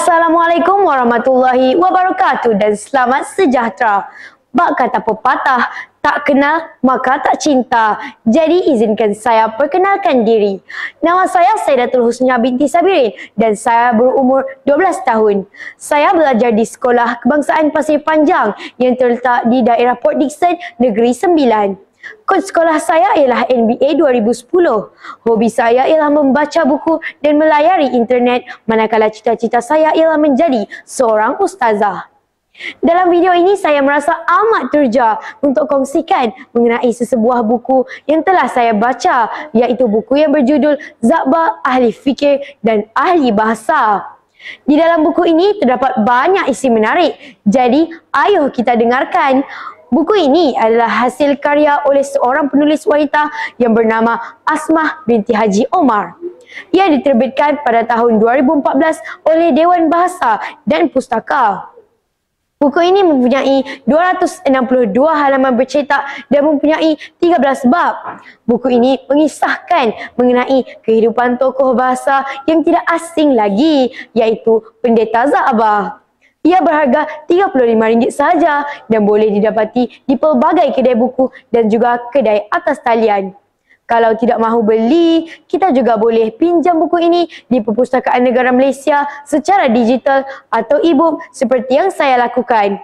Assalamualaikum warahmatullahi wabarakatuh dan selamat sejahtera. Bak kata pepatah, tak kenal maka tak cinta. Jadi izinkan saya perkenalkan diri. Nama saya Saidatul Husna binti Sabirin dan saya berumur 12 tahun. Saya belajar di Sekolah Kebangsaan Pasir Panjang yang terletak di daerah Port Dickson, Negeri Sembilan. Kod sekolah saya ialah NBA 2010. Hobi saya ialah membaca buku dan melayari internet, manakala cita-cita saya ialah menjadi seorang ustazah. Dalam video ini saya merasa amat terja untuk kongsikan mengenai sesebuah buku yang telah saya baca, iaitu buku yang berjudul Zakba Ahli Fikir dan Ahli Bahasa. Di dalam buku ini terdapat banyak isi menarik, jadi ayuh kita dengarkan. Buku ini adalah hasil karya oleh seorang penulis wanita yang bernama Asmah binti Haji Omar. Ia diterbitkan pada tahun 2014 oleh Dewan Bahasa dan Pustaka. Buku ini mempunyai 262 halaman bercetak dan mempunyai 13 bab. Buku ini mengisahkan mengenai kehidupan tokoh bahasa yang tidak asing lagi, iaitu Pendeta Zakba. Ia berharga RM35 sahaja dan boleh didapati di pelbagai kedai buku dan juga kedai atas talian. Kalau tidak mahu beli, kita juga boleh pinjam buku ini di Perpustakaan Negara Malaysia secara digital atau e-book seperti yang saya lakukan.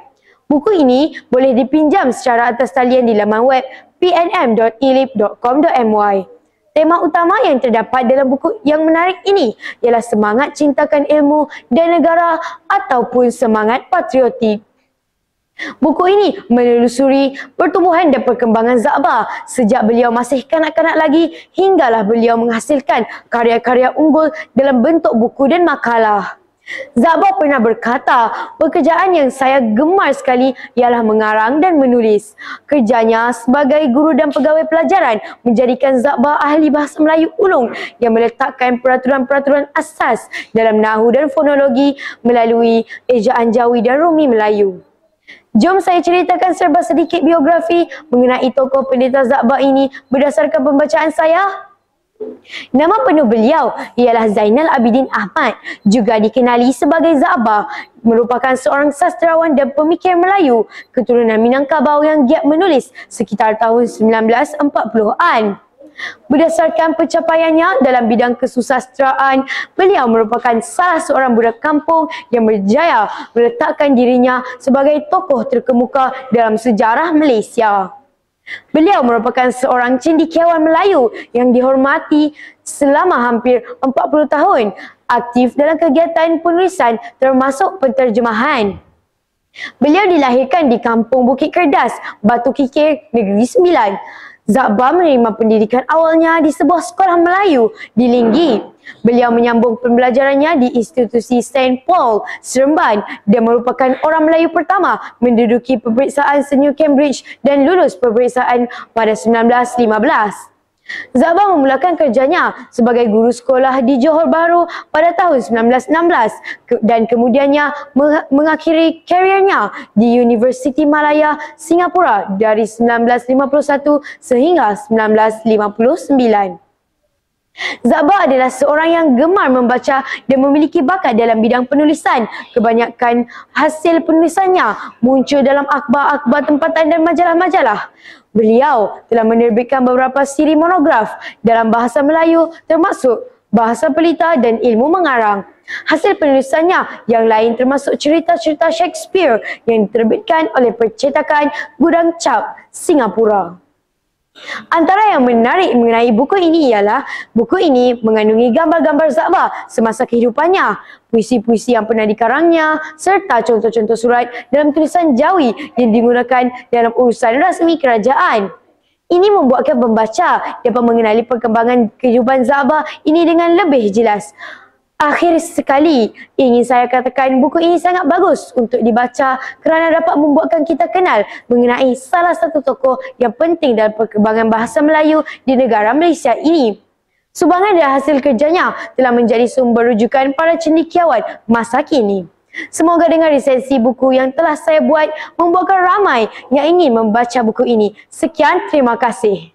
Buku ini boleh dipinjam secara atas talian di laman web pnm.elip.com.my. Tema utama yang terdapat dalam buku yang menarik ini ialah semangat cintakan ilmu dan negara ataupun semangat patriotik. Buku ini menelusuri pertumbuhan dan perkembangan Zakba sejak beliau masih kanak-kanak lagi hinggalah beliau menghasilkan karya-karya unggul dalam bentuk buku dan makalah. Zakba pernah berkata, pekerjaan yang saya gemar sekali ialah mengarang dan menulis. Kerjanya sebagai guru dan pegawai pelajaran menjadikan Zakba ahli bahasa Melayu ulung yang meletakkan peraturan-peraturan asas dalam nahu dan fonologi melalui ejaan Jawi dan Rumi Melayu. Jom saya ceritakan serba sedikit biografi mengenai tokoh Pendeta Zakba ini berdasarkan pembacaan saya. Nama penuh beliau ialah Zainal Abidin Ahmad, juga dikenali sebagai Zakba, merupakan seorang sastrawan dan pemikir Melayu keturunan Minangkabau yang giat menulis sekitar tahun 1940-an. Berdasarkan pencapaiannya dalam bidang kesusastraan, beliau merupakan salah seorang budak kampung yang berjaya meletakkan dirinya sebagai tokoh terkemuka dalam sejarah Malaysia. Beliau merupakan seorang cendekiawan Melayu yang dihormati selama hampir 40 tahun, aktif dalam kegiatan penulisan termasuk penterjemahan. Beliau dilahirkan di Kampung Bukit Kerdas, Batu Kikir, Negeri Sembilan. Zakba menerima pendidikan awalnya di sebuah sekolah Melayu di Linggi. Beliau menyambung pembelajarannya di institusi St. Paul, Seremban dan merupakan orang Melayu pertama menduduki peperiksaan senior Cambridge dan lulus peperiksaan pada 1915. Zakba memulakan kerjanya sebagai guru sekolah di Johor Bahru pada tahun 1916 dan kemudiannya mengakhiri kariernya di Universiti Malaya, Singapura dari 1951 sehingga 1959. Zakba adalah seorang yang gemar membaca dan memiliki bakat dalam bidang penulisan. Kebanyakan hasil penulisannya muncul dalam akhbar-akhbar tempatan dan majalah-majalah. Beliau telah menerbitkan beberapa siri monograf dalam bahasa Melayu termasuk Bahasa Pelita dan Ilmu Mengarang. Hasil penulisannya yang lain termasuk cerita-cerita Shakespeare yang diterbitkan oleh percetakan Gudang Cap, Singapura. Antara yang menarik mengenai buku ini ialah buku ini mengandungi gambar-gambar Zakba semasa kehidupannya, puisi-puisi yang pernah dikarangnya serta contoh-contoh surat dalam tulisan Jawi yang digunakan dalam urusan rasmi kerajaan. Ini membuatkan pembaca dapat mengenali perkembangan kehidupan Zakba ini dengan lebih jelas. Akhir sekali, ingin saya katakan buku ini sangat bagus untuk dibaca kerana dapat membuatkan kita kenal mengenai salah satu tokoh yang penting dalam perkembangan bahasa Melayu di negara Malaysia ini. Sumbangan dan hasil kerjanya telah menjadi sumber rujukan para cendekiawan masa kini. Semoga dengan resensi buku yang telah saya buat membuatkan ramai yang ingin membaca buku ini. Sekian, terima kasih.